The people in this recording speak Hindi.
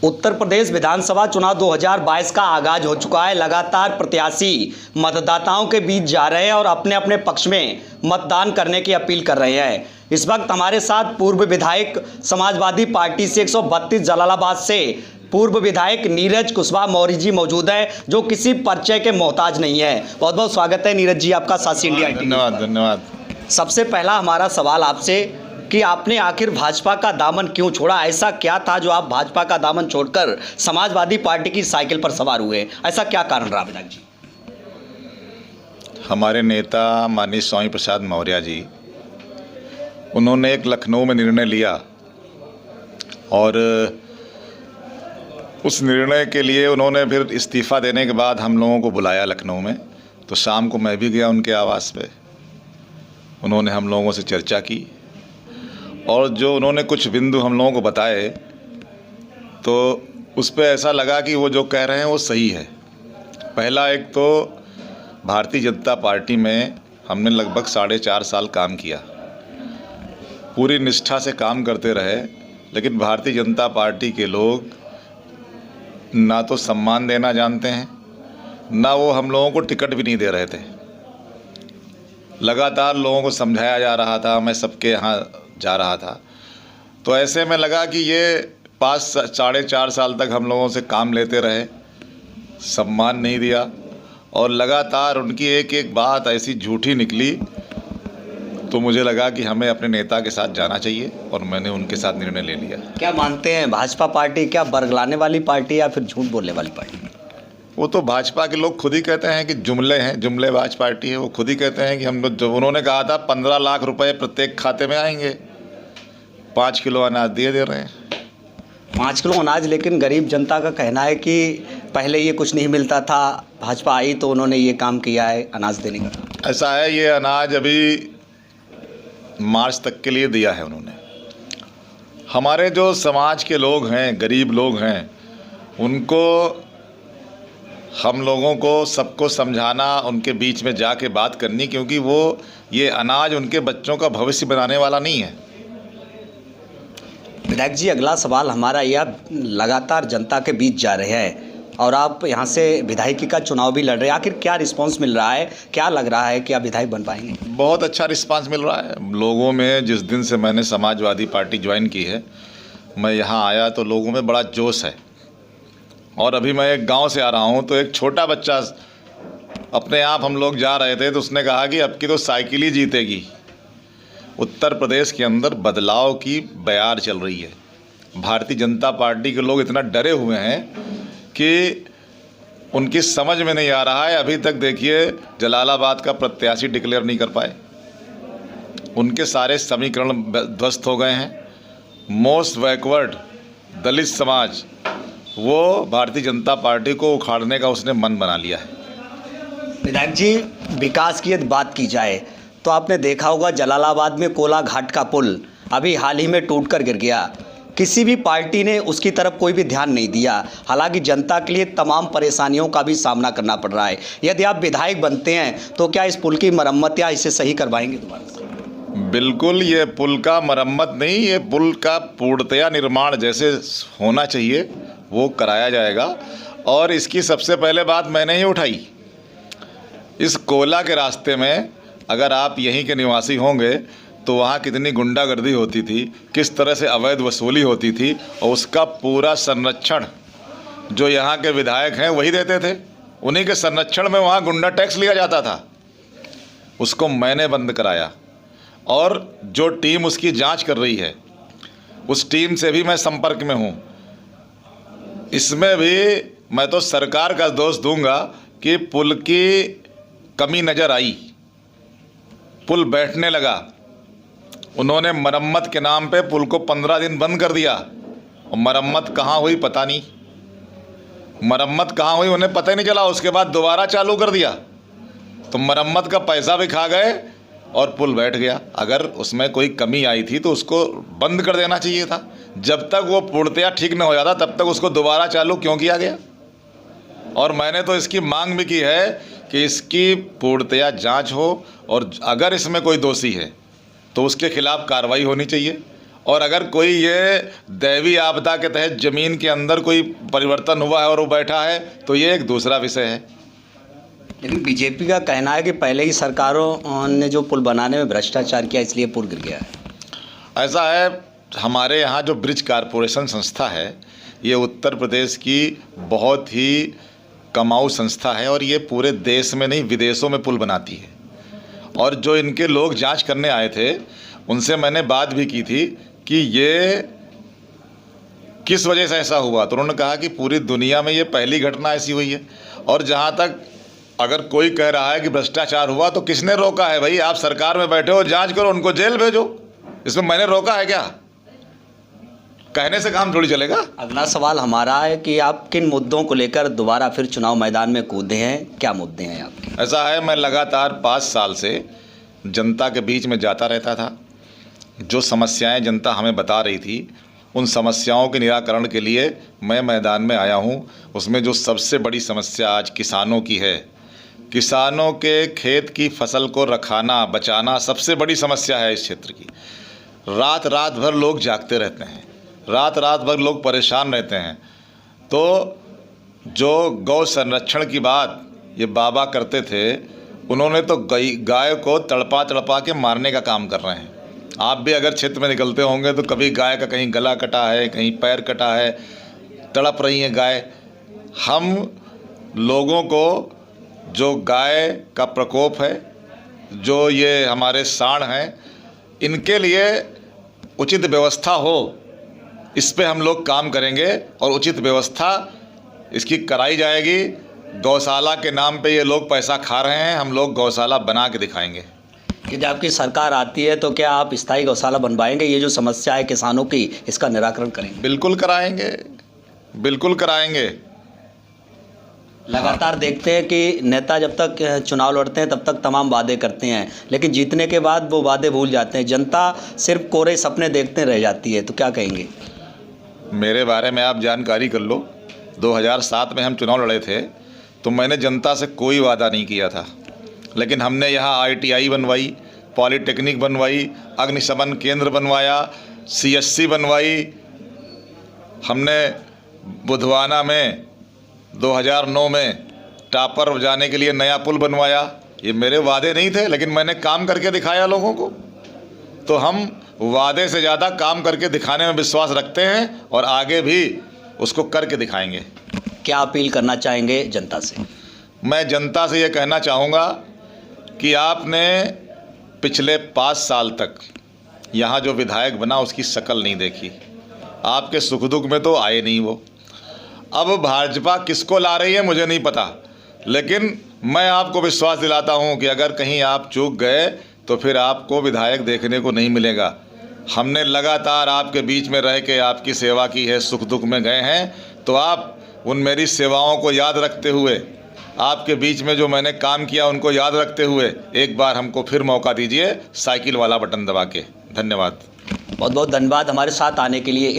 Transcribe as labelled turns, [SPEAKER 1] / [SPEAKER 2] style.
[SPEAKER 1] उत्तर प्रदेश विधानसभा चुनाव 2022 का आगाज हो चुका है। लगातार प्रत्याशी मतदाताओं के बीच जा रहे हैं और अपने अपने पक्ष में मतदान करने की अपील कर रहे हैं। इस वक्त हमारे साथ पूर्व विधायक समाजवादी पार्टी से 132 जलालाबाद से पूर्व विधायक नीरज कुशवाहा मौर्य जी मौजूद हैं, जो किसी परिचय के मोहताज नहीं है। बहुत बहुत स्वागत है नीरज जी आपका सासी इंडिया।
[SPEAKER 2] धन्यवाद।
[SPEAKER 1] सबसे पहला हमारा सवाल आपसे कि आपने आखिर भाजपा का दामन क्यों छोड़ा? ऐसा क्या था जो आप भाजपा का दामन छोड़कर समाजवादी पार्टी की साइकिल पर सवार हुए? ऐसा क्या कारण रहा विधायक जी?
[SPEAKER 2] हमारे नेता माननीय स्वामी प्रसाद मौर्य जी, उन्होंने एक लखनऊ में निर्णय लिया और उस निर्णय के लिए उन्होंने फिर इस्तीफ़ा देने के बाद हम लोगों को बुलाया लखनऊ में। तो शाम को मैं भी गया उनके आवास पे। उन्होंने हम लोगों से चर्चा की और जो उन्होंने कुछ बिंदु हम लोगों को बताए तो उस पे ऐसा लगा कि वो जो कह रहे हैं वो सही है। पहला, एक तो भारतीय जनता पार्टी में हमने लगभग 4.5 साल काम किया, पूरी निष्ठा से काम करते रहे, लेकिन भारतीय जनता पार्टी के लोग ना तो सम्मान देना जानते हैं, ना वो हम लोगों को टिकट भी नहीं दे रहे थे। लगातार लोगों को समझाया जा रहा था, मैं सबके यहाँ जा रहा था। तो ऐसे में लगा कि ये 4.5 साल तक हम लोगों से काम लेते रहे, सम्मान नहीं दिया और लगातार उनकी एक एक बात ऐसी झूठी निकली। तो मुझे लगा कि हमें अपने नेता के साथ जाना चाहिए और मैंने उनके साथ निर्णय ले लिया।
[SPEAKER 1] क्या मानते हैं, भाजपा पार्टी क्या बरगलाने वाली पार्टी या फिर झूठ बोलने वाली पार्टी?
[SPEAKER 2] वो तो भाजपा के लोग खुद ही कहते हैं कि जुमले हैं, जुमलेबाज पार्टी है। वो खुद ही कहते हैं कि हम लोग, जब उन्होंने कहा था 15 लाख रुपए प्रत्येक खाते में आएंगे, 5 किलो अनाज दे रहे हैं।
[SPEAKER 1] 5 किलो अनाज, लेकिन गरीब जनता का कहना है कि पहले ये कुछ नहीं मिलता था, भाजपा आई तो उन्होंने ये काम किया है अनाज देने का।
[SPEAKER 2] ऐसा है, ये अनाज अभी मार्च तक के लिए दिया है उन्होंने। हमारे जो समाज के लोग हैं, गरीब लोग हैं, उनको हम लोगों को सबको समझाना, उनके बीच में जाके बात करनी, क्योंकि वो ये अनाज उनके बच्चों का भविष्य बनाने वाला नहीं है।
[SPEAKER 1] विधायक जी, अगला सवाल हमारा यह, लगातार जनता के बीच जा रहे हैं और आप यहाँ से विधायकी का चुनाव भी लड़ रहे हैं, आखिर क्या रिस्पांस मिल रहा है? क्या लग रहा है कि आप विधायक बन पाएंगे?
[SPEAKER 2] बहुत अच्छा रिस्पांस मिल रहा है लोगों में। जिस दिन से मैंने समाजवादी पार्टी ज्वाइन की है, मैं यहाँ आया तो लोगों में बड़ा जोश है। और अभी मैं एक गांव से आ रहा हूँ तो एक छोटा बच्चा, अपने आप हम लोग जा रहे थे तो उसने कहा कि अब की तो साइकिल ही जीतेगी। उत्तर प्रदेश के अंदर बदलाव की बयार चल रही है। भारतीय जनता पार्टी के लोग इतना डरे हुए हैं कि उनकी समझ में नहीं आ रहा है। अभी तक देखिए, जलालाबाद का प्रत्याशी डिक्लेयर नहीं कर पाए, उनके सारे समीकरण ध्वस्त हो गए हैं। मोस्ट बैकवर्ड दलित समाज, वो भारतीय जनता पार्टी को उखाड़ने का उसने मन बना लिया है।
[SPEAKER 1] विधायक जी, विकास की यदि बात की जाए तो आपने देखा होगा जलालाबाद में कोला घाट का पुल अभी हाल ही में टूटकर गिर गया। किसी भी पार्टी ने उसकी तरफ कोई भी ध्यान नहीं दिया। हालांकि जनता के लिए तमाम परेशानियों का भी सामना करना पड़ रहा है। यदि आप विधायक बनते हैं तो क्या इस पुल की मरम्मत या इसे सही करवाएंगे दोबारा से?
[SPEAKER 2] बिल्कुल, ये पुल का मरम्मत नहीं, ये पुल का पूर्णतया निर्माण जैसे होना चाहिए वो कराया जाएगा। और इसकी सबसे पहले बात मैंने ही उठाई। इस कोला के रास्ते में अगर आप यहीं के निवासी होंगे तो वहाँ कितनी गुंडागर्दी होती थी, किस तरह से अवैध वसूली होती थी, और उसका पूरा संरक्षण जो यहाँ के विधायक हैं वही देते थे। उन्हीं के संरक्षण में वहाँ गुंडा टैक्स लिया जाता था। उसको मैंने बंद कराया और जो टीम उसकी जांच कर रही है, उस टीम से भी मैं संपर्क में हूँ। इसमें भी मैं तो सरकार का दोष दूंगा कि पुल की कमी नज़र आई, पुल बैठने लगा। उन्होंने मरम्मत के नाम पे पुल को 15 दिन बंद कर दिया और मरम्मत कहाँ हुई पता नहीं। मरम्मत कहाँ हुई उन्हें पता ही नहीं चला। उसके बाद दोबारा चालू कर दिया तो मरम्मत का पैसा भी खा गए और पुल बैठ गया। अगर उसमें कोई कमी आई थी तो उसको बंद कर देना चाहिए था। जब तक वो पूर्णतया ठीक न हो जाता तब तक उसको दोबारा चालू क्यों किया गया? और मैंने तो इसकी मांग भी की है कि इसकी पूर्णतया जांच हो और अगर इसमें कोई दोषी है तो उसके खिलाफ कार्रवाई होनी चाहिए और अगर कोई ये दैवी आपदा के तहत ज़मीन के अंदर कोई परिवर्तन हुआ है और वो बैठा है तो ये एक दूसरा विषय है।
[SPEAKER 1] लेकिन बीजेपी का कहना है कि पहले ही सरकारों ने जो पुल बनाने में भ्रष्टाचार किया इसलिए पुल गिर गया है।
[SPEAKER 2] ऐसा है, हमारे यहाँ जो ब्रिज कारपोरेशन संस्था है ये उत्तर प्रदेश की बहुत ही कमाऊ संस्था है और ये पूरे देश में नहीं विदेशों में पुल बनाती है। और जो इनके लोग जांच करने आए थे उनसे मैंने बात भी की थी कि ये किस वजह से ऐसा हुआ, तो उन्होंने कहा कि पूरी दुनिया में ये पहली घटना ऐसी हुई है। और जहाँ तक अगर कोई कह रहा है कि भ्रष्टाचार हुआ तो किसने रोका है भाई? आप सरकार में बैठे हो, जांच करो, उनको जेल भेजो, इसमें मैंने रोका है क्या? कहने से काम थोड़ी चलेगा।
[SPEAKER 1] अगला सवाल हमारा है कि आप किन मुद्दों को लेकर दोबारा फिर चुनाव मैदान में कूदे हैं, क्या मुद्दे हैं आपके?
[SPEAKER 2] ऐसा है, मैं लगातार 5 साल से जनता के बीच में जाता रहता था। जो समस्याएं जनता हमें बता रही थी उन समस्याओं के निराकरण के लिए मैं मैदान में आया हूं। उसमें जो सबसे बड़ी समस्या आज किसानों की है, किसानों के खेत की फसल को रखाना बचाना सबसे बड़ी समस्या है इस क्षेत्र की। रात रात भर लोग जागते रहते हैं, रात रात भर लोग परेशान रहते हैं। तो जो गौ संरक्षण की बात ये बाबा करते थे, उन्होंने तो गाय को तड़पा तड़पा के मारने का काम कर रहे हैं। आप भी अगर क्षेत्र में निकलते होंगे तो कभी गाय का कहीं गला कटा है, कहीं पैर कटा है, तड़प रही है गाय। हम लोगों को जो गाय का प्रकोप है, जो ये हमारे सांड हैं, इनके लिए उचित व्यवस्था हो, इस पे हम लोग काम करेंगे और उचित व्यवस्था इसकी कराई जाएगी। गौशाला के नाम पे ये लोग पैसा खा रहे हैं, हम लोग गौशाला बना के दिखाएंगे।
[SPEAKER 1] कि जब आपकी सरकार आती है तो क्या आप स्थायी गौशाला बनवाएंगे? ये जो समस्या है किसानों की, इसका निराकरण करेंगे?
[SPEAKER 2] बिल्कुल कराएंगे, बिल्कुल कराएंगे।
[SPEAKER 1] लगातार देखते हैं कि नेता जब तक चुनाव लड़ते हैं तब तक तमाम वादे करते हैं, लेकिन जीतने के बाद वो वादे भूल जाते हैं। जनता सिर्फ कोरे सपने देखते रह जाती है, तो क्या कहेंगे?
[SPEAKER 2] मेरे बारे में आप जानकारी कर लो। 2007 में हम चुनाव लड़े थे तो मैंने जनता से कोई वादा नहीं किया था, लेकिन हमने यहाँ ITI बनवाई, पॉलीटेक्निक बनवाई, अग्निशमन केंद्र बनवाया, CSC बनवाई। हमने बुधवाना में 2009 में टापर जाने के लिए नया पुल बनवाया। ये मेरे वादे नहीं थे, लेकिन मैंने काम करके दिखाया लोगों को। तो हम वादे से ज़्यादा काम करके दिखाने में विश्वास रखते हैं और आगे भी उसको करके दिखाएंगे।
[SPEAKER 1] क्या अपील करना चाहेंगे जनता से?
[SPEAKER 2] मैं जनता से ये कहना चाहूँगा कि आपने पिछले 5 साल तक यहाँ जो विधायक बना उसकी शक्ल नहीं देखी, आपके सुख दुख में तो आए नहीं वो। अब भाजपा किसको ला रही है मुझे नहीं पता, लेकिन मैं आपको विश्वास दिलाता हूँ कि अगर कहीं आप चूक गए तो फिर आपको विधायक देखने को नहीं मिलेगा। हमने लगातार आपके बीच में रह के आपकी सेवा की है, सुख दुख में गए हैं, तो आप उन मेरी सेवाओं को याद रखते हुए, आपके बीच में जो मैंने काम किया उनको याद रखते हुए एक बार हमको फिर मौका दीजिए साइकिल वाला बटन दबा के। धन्यवाद।
[SPEAKER 1] बहुत बहुत धन्यवाद हमारे साथ आने के लिए।